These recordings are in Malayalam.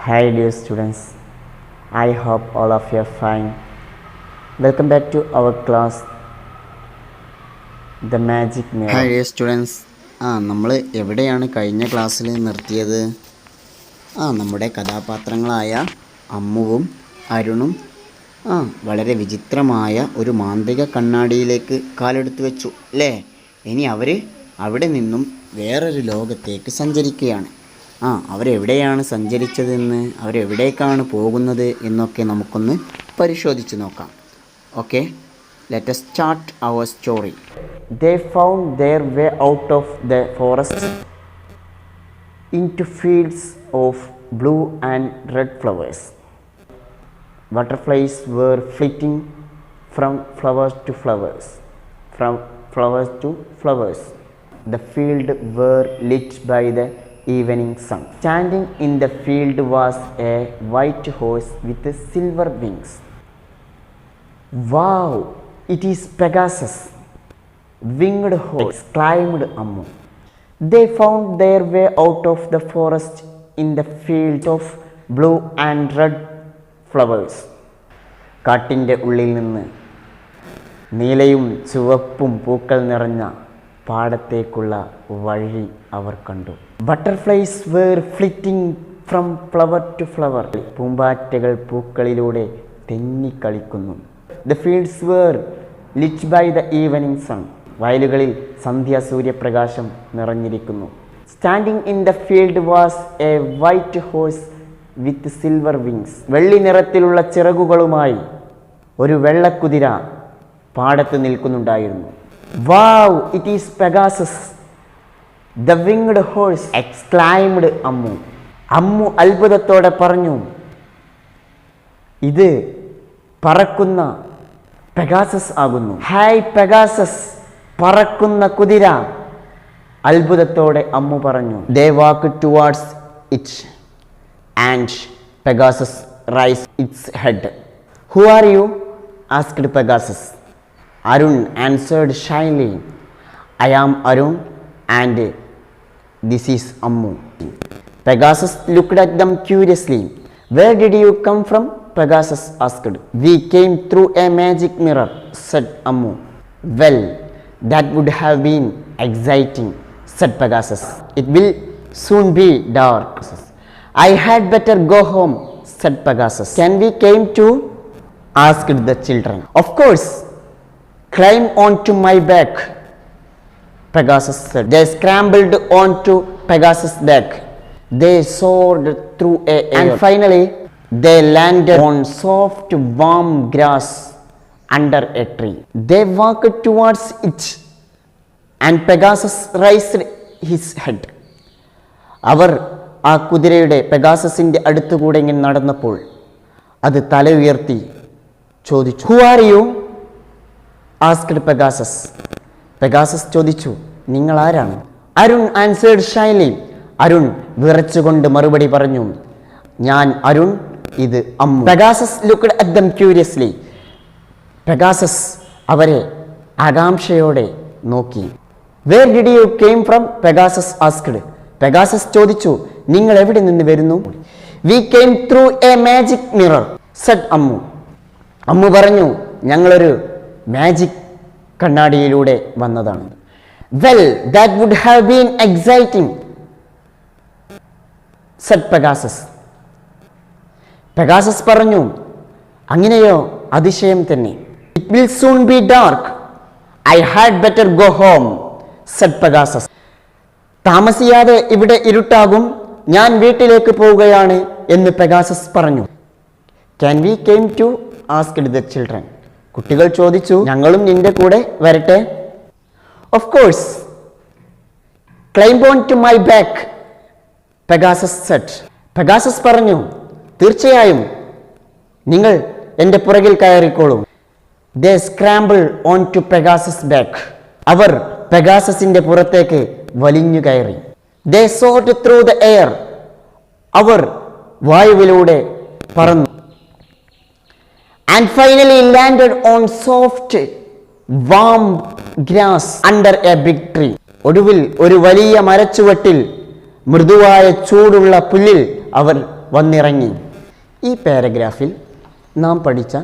Hi dear students, I hope all of you are fine. Welcome back to our class, The Magic Mirror. Hi dear students, നമ്മൾ എവിടെയാണ് കഴിഞ്ഞ ക്ലാസ്സിൽ നിർത്തിയത്? നമ്മുടെ കഥാപാത്രങ്ങളായ അമ്മുവും അരുണും വളരെ വിചിത്രമായ ഒരു മാന്ത്രിക കണ്ണാടിയിലേക്ക് കാലെടുത്ത് വെച്ചു അല്ലേ? ഇനി അവർ അവിടെ നിന്നും വേറൊരു ലോകത്തേക്ക് സഞ്ചരിക്കുകയാണ്. അവരെവിടെയാണ് സഞ്ചരിച്ചതെന്ന്, അവരെവിടേക്കാണ് പോകുന്നത് എന്നൊക്കെ നമുക്കൊന്ന് പരിശോധിച്ച് നോക്കാം. Okay, let us start our story. They found their way out of the forest into fields of blue and red flowers. Butterflies were flitting from flowers to flowers, from flowers to flowers. The field were lit by the evening sun. Standing in the field was a white horse with silver wings. Wow, it is Pegasus, winged horse, exclaimed Ammu. They found their way out of the forest in the field of blue and red flowers. കാട്ടിൻ്റെ ഉള്ളിൽ നിന്ന് നീലയും ചുവപ്പും പൂക്കൾ നിറഞ്ഞ പാടത്തേക്കുള്ള വഴി അവർ കണ്ടു. Butterflies were flitting from flower to flower. പൂമ്പാറ്റകൾ പൂക്കളിലൂടെ തെന്നിക്കളിക്കുന്നു. The fields were lit by the evening sun. വയലുകളിൽ സന്ധ്യാ സൂര്യപ്രകാശം നിറഞ്ഞിരിക്കുന്നു. Standing in the field was a white horse with silver wings. വെള്ളി നിറത്തിലുള്ള ചിറകുകളുമായി ഒരു വെള്ളക്കുതിര പാടത്ത് നിൽക്കുന്നുണ്ടായിരുന്നു. Wow, it is Pegasus, the winged horse, exclaimed Ammu. Ammu അത്ഭുതത്തോടെ പറഞ്ഞു, ഇത് പറക്കുന്ന പെഗാസസ് ആകുന്നു. ഹായ് പെഗാസസ്, പറക്കുന്ന കുതിര, അത്ഭുതത്തോടെ അമ്മു പറഞ്ഞു. They walked towards it and Pegasus raised its head. Who are you? asked Pegasus. Arun answered shyly, I am Arun and this is Ammu. Pegasus looked at them curiously. Where did you come from? Pegasus asked. We came through a magic mirror, said Ammu. Well, that would have been exciting, said Pegasus. It will soon be dark. I had better go home, said Pegasus. Can we came too? asked the children. Of course. Climb onto my back, Pegasus said. They scrambled onto Pegasus' back. They soared through air and finally they landed on soft warm grass under a tree. They walked towards it and Pegasus raised his head. അവർ ആ കുതിരയുടെ പെഗാസസിന്റെ അടുത്തുകൂടെ ഇങ്ങനെ നടന്നപ്പോൾ അത് തല ഉയർത്തി ചോദിച്ചു, Who are you? asked Pegasus. Pegasus ചോദിച്ചു, നിങ്ങൾ ആരാണ്? Arun answered shyly. അരുൺ വിറച്ചുകൊണ്ട് മറുപടി പറഞ്ഞു, ഞാൻ അരുൺ, ഇത് Ammu. Pegasus looked at them curiously. Pegasus അവരെ ആകാംക്ഷയോടെ നോക്കി. Where did you came from? Pegasus asked. Pegasus ചോദിച്ചു, നിങ്ങൾ എവിടെ നിന്ന് വരുന്നു? We came through a magic mirror, said Ammu. Ammu പറഞ്ഞു, ഞങ്ങളൊരു മാജിക് കണ്ണാടിയിലൂടെ വന്നതാണ്. Well, that would have been exciting, said Pegasus. Pegasus പറഞ്ഞു, അങ്ങനെയോ, അതിശയം തന്നെ. It will soon be dark. I had better go home, said Pegasus. താമസിയാതെ ഇവിടെ ഇരുട്ടാകും, ഞാൻ വീട്ടിലേക്ക് പോവുകയാണ് എന്ന് Pegasus പറഞ്ഞു. Can we came to? asked the children. കുട്ടികൾ ചോദിച്ചു, ഞങ്ങളും നിന്റെ കൂടെ വരട്ടെ? Of course. Climb on to my back, Pegasus said. Pegasus പറഞ്ഞു, തീർച്ചയായും നിങ്ങൾ എൻ്റെ പുറകിൽ കയറിക്കോളൂ. They scrambled onto Pegasus' back. അവർ പെഗാസസിന്റെ പുറത്തേക്ക് വലിഞ്ഞു കയറി. They soared through the air. അവർ വായുവിലൂടെ പറന്നു. And finally landed on soft warm grass under a big tree. ഒടുവിൽ ഒരു വലിയ മരച്ചുവട്ടിൽ മൃദുവായ ചൂടുള്ള പുല്ലിൽ അവർ വന്നിറങ്ങി. ഈ പാരഗ്രാഫിൽ നാം പഠിച്ച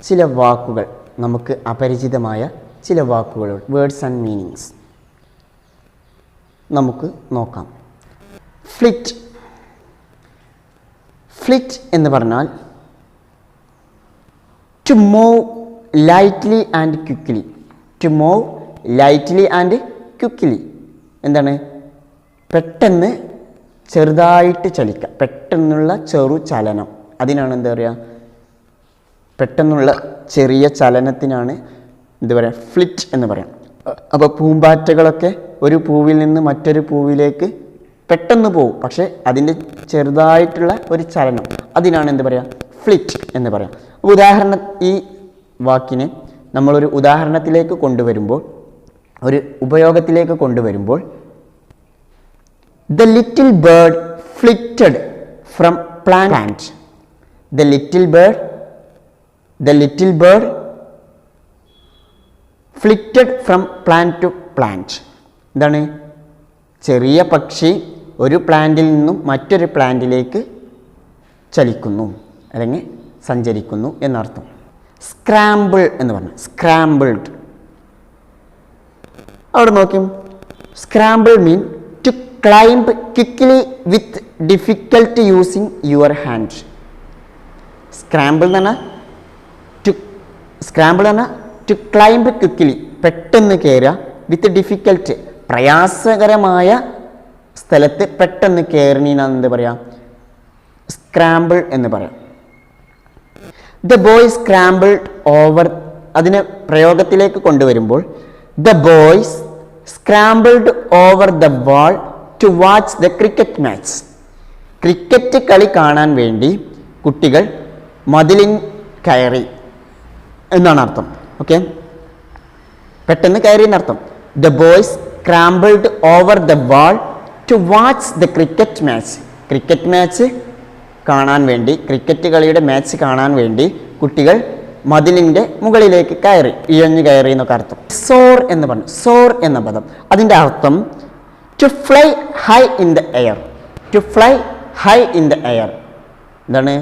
ചില വാക്കുകൾ, നമുക്ക് അപരിചിതമായ ചില വാക്കുകൾ, വേർഡ്സ് ആൻഡ് മീനിങ്സ് നമുക്ക് നോക്കാം. ഫ്ലിറ്റ്. ഫ്ലിറ്റ് എന്ന് പറഞ്ഞാൽ to move lightly and quickly. To move lightly and quickly എന്താണ്? പെട്ടെന്ന് ചെറുതായിട്ട് ചലിക്കുക, പെട്ടെന്നുള്ള ചെറു ചലനം, അതിനാണ് എന്താ പറയുക, പെട്ടെന്നുള്ള ചെറിയ ചലനത്തിനാണ് എന്താ പറയുക, ഫ്ലിറ്റ് എന്ന് പറയാം. അപ്പോൾ പൂമ്പാറ്റകളൊക്കെ ഒരു പൂവിൽ നിന്ന് മറ്റൊരു പൂവിലേക്ക് പെട്ടെന്ന് പോകും, പക്ഷേ അതിൻ്റെ ചെറുതായിട്ടുള്ള ഒരു ചലനം, അതിനാണ് എന്താ പറയുക, ഫ്ലിറ്റ് എന്ന് പറയാം. ഉദാഹരണം, ഈ വാക്കിനെ നമ്മളൊരു ഉദാഹരണത്തിലേക്ക് കൊണ്ടുവരുമ്പോൾ, ഒരു ഉപയോഗത്തിലേക്ക് കൊണ്ടുവരുമ്പോൾ, the little bird flitted from plant. The little bird flitted from plant to plant. എന്താണ്? ചെറിയ പക്ഷി ഒരു പ്ലാന്റിൽ നിന്നും മറ്റൊരു പ്ലാന്റിലേക്ക് ചലിക്കുന്നു അല്ലെങ്കിൽ സഞ്ചരിക്കുന്നു എന്നർത്ഥം. സ്ക്രാമ്പിൾ എന്ന് പറഞ്ഞു. സ്ക്രാമ്പിൾഡ്, അവിടെ നോക്കും. Scramble mean to climb quickly with difficult using your hand. Scramble എന്ന് പറഞ്ഞാൽ ടു ക്ലൈംബ് ക്വിക്ക്ലി, പെട്ടെന്ന് കയറുക, വിത്ത് ഡിഫിക്കൽട്ട്, പ്രയാസകരമായ സ്ഥലത്ത് പെട്ടെന്ന് കയറിനാണ് എന്ത് പറയാം, സ്ക്രാമ്പിൾ എന്ന് പറയാം. ദ ബോയ് സ്ക്രാമ്പിൾഡ് ഓവർ, അതിനെ പ്രയോഗത്തിലേക്ക് കൊണ്ടുവരുമ്പോൾ, the boys scrambled over the wall to watch the cricket match. Cricket കളി കാണാൻ വേണ്ടി കുട്ടികൾ മതിലിൻ കയറി എന്നാണ് അർത്ഥം. ഓക്കെ, പെട്ടെന്ന് കയറി എന്നർത്ഥം. The boys scrambled over the wall to watch the cricket match. Cricket match കാണാൻ വേണ്ടി, ക്രിക്കറ്റ് കളിയുടെ മാച്ച് കാണാൻ വേണ്ടി കുട്ടികൾ മതിലിൻ്റെ മുകളിലേക്ക് കയറി, ഇഴഞ്ഞു കയറി എന്നൊക്കെ അർത്ഥം. സോർ എന്ന് പറഞ്ഞു. സോർ എന്ന പദം, അതിൻ്റെ അർത്ഥം to fly high in the air. To fly high in the air എന്താണ്?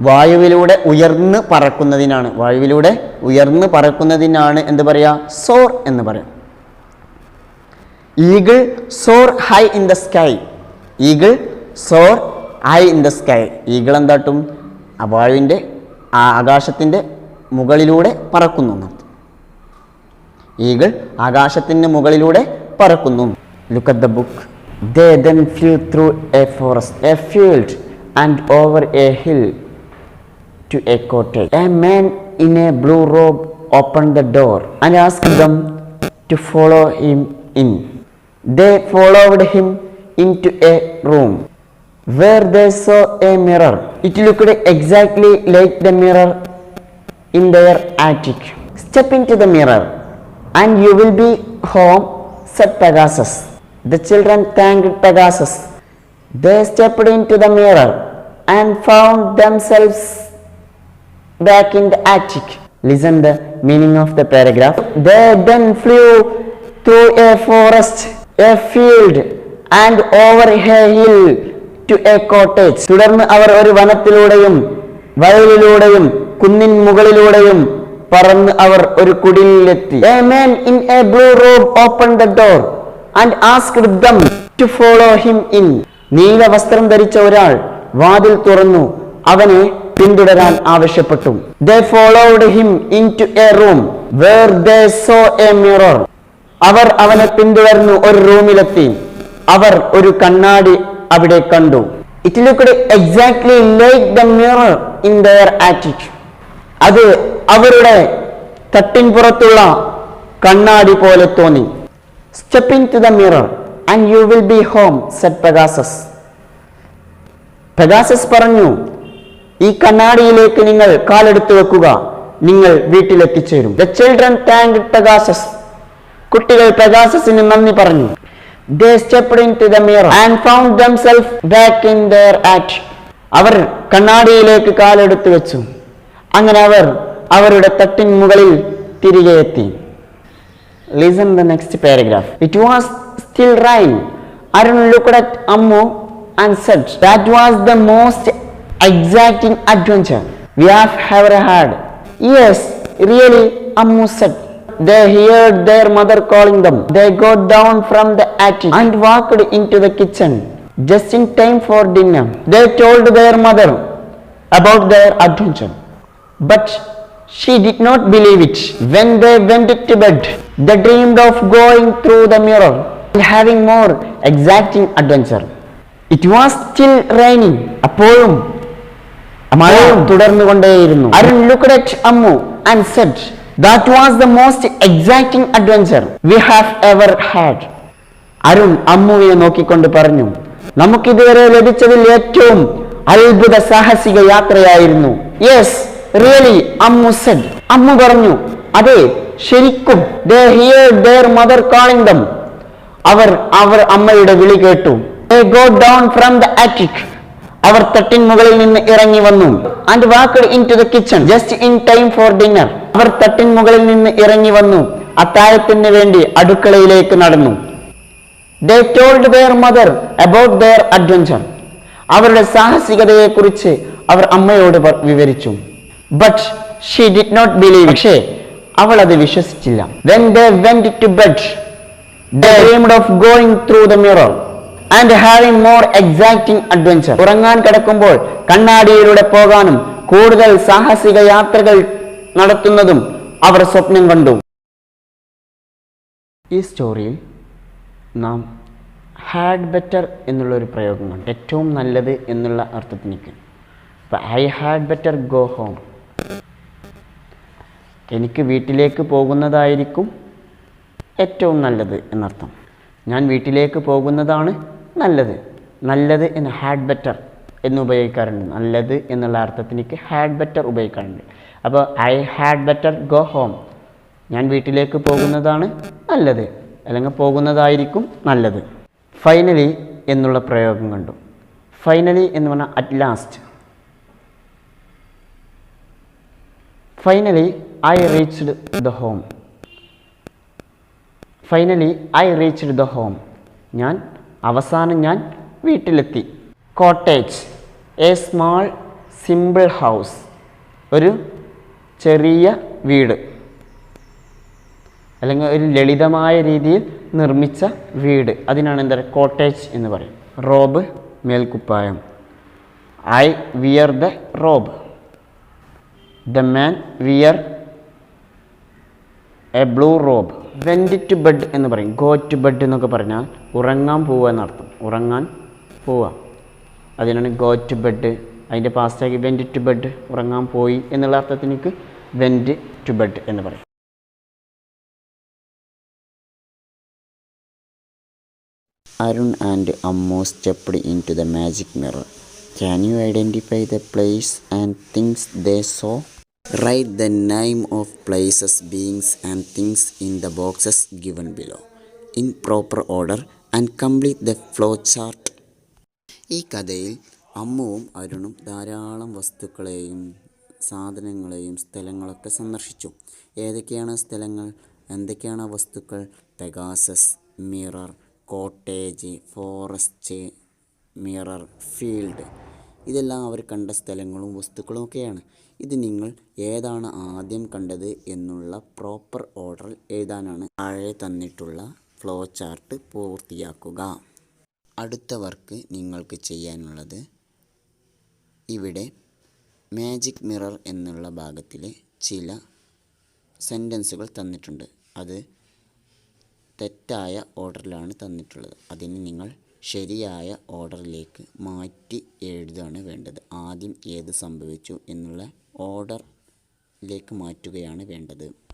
വായുവിലൂടെ ഉയർന്ന് പറക്കുന്നതിനാണ്, വായുവിലൂടെ ഉയർന്ന് പറക്കുന്നതിനാണ് എന്ത് പറയുക, സോർ എന്ന് പറയാം. Eagle soar high in the sky. Eagle soar high in the sky. Eagle എന്താട്ടും? വായുവിൻ്റെ ആകാശത്തിൻ്റെ മുകളിലൂടെ പറക്കുന്നു എന്നർത്ഥം. ഈഗിൾ ആകാശത്തിൻ്റെ മുകളിലൂടെ പറക്കുന്നു. Look at the book. They then flew through a forest, a field, and over a hill to a cottage. A man in a blue robe opened the door and asked them to follow him in. They followed him into a room where they saw a mirror. It looked exactly like the mirror in their attic. Step into the mirror and you will be home, said Pegasus. The children thanked Pegasus. They stepped into the mirror and found themselves back in the attic. Listen the meaning of the paragraph. They then flew through a forest, a field, and over a hill to a cottage. തുടർന്ന് അവർ ഒരു വനത്തിലൂടെയും വയലിലൂടെയും കുന്നിൻ മുകളിലൂടെയും പറന്ന് അവർ ഒരു കുടിലെത്തി. A man in a blue robe opened the door and asked them to follow him in. നീല വസ്ത്രം ധരിച്ച ഒരാൾ വാതിൽ തുറന്നു അവനെ പിന്തുടരാൻ ആവശ്യപ്പെട്ടു. They followed him into a room where they saw a mirror. അവർ അവനെ പിന്തുടർന്നു ഒരു റൂമിലെത്തി. അവർ ഒരു കണ്ണാടി അവിടെ കണ്ടു. It looked exactly like the mirror in their attic. അത് അവരുടെ തട്ടിൻപുറത്തുള്ള കണ്ണാടി പോലെ തോന്നി. Step into the mirror and you will be home, said Pegasus. Pegasus പറഞ്ഞു, ഈ കണ്ണാടിയിലേക്ക് നിങ്ങൾ കാലെടുത്ത് വെക്കുക, നിങ്ങൾ വീട്ടിലെത്തിച്ചേരും. The children thanked Pegasus. കുട്ടികൾ പെഗാസസിന് നന്ദി പറഞ്ഞു. They stepped into the mirror and found themselves back in their attic. അവർ കണ്ണാടിയിലേക്ക് കാലെടുത്ത് വെച്ചു. അങ്ങനെ അവർ അവരുടെ തട്ടിൻ മുകളിൽ തിരികെ എത്തി. Listen the next paragraph. It was still rain. Arun looked at Ammu and said, "That was the most exciting adventure we have ever had." "Yes, really," Ammu said. They heard their mother calling them. They got down from the attic and walked into the kitchen just in time for dinner. They told their mother about their adventure, but she did not believe it. When they went to bed, they dreamed of going through the mirror and having more exacting adventure. It was still raining. അപ്പോഴും മഴ തുടർന്നുകൊണ്ടേയിരുന്നു. Arun looked at Ammu and said, "That was the most exciting adventure we have ever had." Arun അമ്മുവിനെ നോക്കിക്കൊണ്ട് പറഞ്ഞു, "നമുക്കിതുവരെ ലഭിച്ചതിൽ ഏറ്റവും അത്ഭുത സാഹസിക യാത്രയായിരുന്നു." "Yes, really," Ammu said. Ammu പറഞ്ഞു, "അതെ, ശരിക്കും." They heard their mother calling them. അവർ അമ്മയുടെ വിളി കേട്ടു. They got down from the attic. അവർ തട്ടിൻ മുകളിൽ നിന്ന് ഇറങ്ങി വന്നു. And walked into the kitchen just in time for dinner. അവർ തട്ടിൻ മുകളിൽ നിന്ന് ഇറങ്ങി വന്നു. അത്താഴത്തിന് വേണ്ടി അടുക്കളയിലേക്ക് നടന്നു. They told their mother about their adventure. അവരുടെ സാഹസികതയെക്കുറിച്ച് അവർ അമ്മയോട് വിവരിച്ചു. But she did not believe. പക്ഷേ അവൾ അത് വിശ്വസിച്ചില്ല. When they went to bed, they dreamed of going through the mirror and having more exciting adventure. ഉറങ്ങാൻ കിടക്കുമ്പോൾ കണ്ണാടിയിലൂടെ പോകാനും കൂടുതൽ സാഹസിക യാത്രകൾ നടത്തുന്നതും അവർ സ്വപ്നം കണ്ടു. ഈ സ്റ്റോറിയിൽ നാം ഹാഡ് ബെറ്റർ എന്നുള്ളൊരു പ്രയോഗം കണ്ടു. ഏറ്റവും നല്ലത് എന്നുള്ള അർത്ഥത്തിലേക്ക്. ഇപ്പം I had better go home. എനിക്ക് വീട്ടിലേക്ക് പോകുന്നതായിരിക്കും ഏറ്റവും നല്ലത് എന്നർത്ഥം. ഞാൻ വീട്ടിലേക്ക് പോകുന്നതാണ് നല്ലത്. നല്ലത് എന്ന് ഹാഡ് ബെറ്റർ എന്ന് ഉപയോഗിക്കാറുണ്ട്. നല്ലത് എന്നുള്ള അർത്ഥത്തിലേക്ക് ഹാഡ് ബെറ്റർ ഉപയോഗിക്കാറുണ്ട്. അപ്പോൾ I had better go home. ഞാൻ വീട്ടിലേക്ക് പോകുന്നതാണ് നല്ലത്, അല്ലെങ്കിൽ പോകുന്നതായിരിക്കും നല്ലത്. ഫൈനലി എന്നുള്ള പ്രയോഗം കണ്ടു. ഫൈനലി എന്ന് പറഞ്ഞാൽ at last. Finally I reached the home. Finally I reached the home. അവസാനം ഞാൻ വീട്ടിലെത്തി. Cottage, A small simple house. ഒരു ചെറിയ വീട്, അല്ലെങ്കിൽ ഒരു ലളിതമായ രീതിയിൽ നിർമ്മിച്ച വീട്. അതിനാണ് എന്താ പറയുക, കോട്ടേജ് എന്ന് പറയും. റോബ്, മേൽക്കുപ്പായം. I wear the robe. The man wear a blue robe. Went to bed എന്ന് പറയും. ഗോ ടു ബെഡ് എന്നൊക്കെ പറഞ്ഞാൽ ഉറങ്ങാൻ പോവുക എന്നർത്ഥം. ഉറങ്ങാൻ പോവുക, അതിനാണ് ഗോ ടു ബെഡ്. അതിൻ്റെ പാസ്റ്റാക്കി വെൻറ്റ് ടു ബെഡ്, ഉറങ്ങാൻ പോയി എന്നുള്ള അർത്ഥത്തിലേക്ക് വെൻറ്റ് ടു ബെഡ് എന്ന് പറയും. Arun and Ammu stepped into the magic mirror. Can you identify the place and things they saw? Write the name of places, beings and things in the boxes given below in proper order and complete the flowchart. ഈ കഥയിൽ അമ്മുവും അരുണും ധാരാളം വസ്തുക്കളെയും സാധനങ്ങളെയും സ്ഥലങ്ങളൊക്കെ സന്ദർശിച്ചു. ഏതൊക്കെയാണ് സ്ഥലങ്ങൾ, എന്തൊക്കെയാണ് വസ്തുക്കൾ? Pegasus, mirror, cottage, forest, mirror, field. ഇതെല്ലാം അവർ കണ്ട സ്ഥലങ്ങളും വസ്തുക്കളും ഒക്കെയാണ്. ഇത് നിങ്ങൾ ഏതാണ് ആദ്യം കണ്ടത് എന്നുള്ള പ്രോപ്പർ ഓർഡറിൽ എഴുതാനാണ് താഴെ തന്നിട്ടുള്ള ഫ്ലോ ചാർട്ട് പൂർത്തിയാക്കുക. അടുത്ത വർക്ക് നിങ്ങൾക്ക് ചെയ്യാനുള്ളത്, ഇവിടെ മാജിക് മിറർ എന്നുള്ള ഭാഗത്തിലെ ചില സെൻറ്റൻസുകൾ തന്നിട്ടുണ്ട്. അത് തെറ്റായ ഓർഡറിലാണ് തന്നിട്ടുള്ളത്. അതിന് നിങ്ങൾ ശരിയായ ഓർഡറിലേക്ക് മാറ്റി എഴുതുകയാണ് വേണ്ടത്. ആദ്യം ഏത് സംഭവിച്ചു എന്നുള്ള ഓർഡറിലേക്ക് മാറ്റുകയാണ് വേണ്ടത്.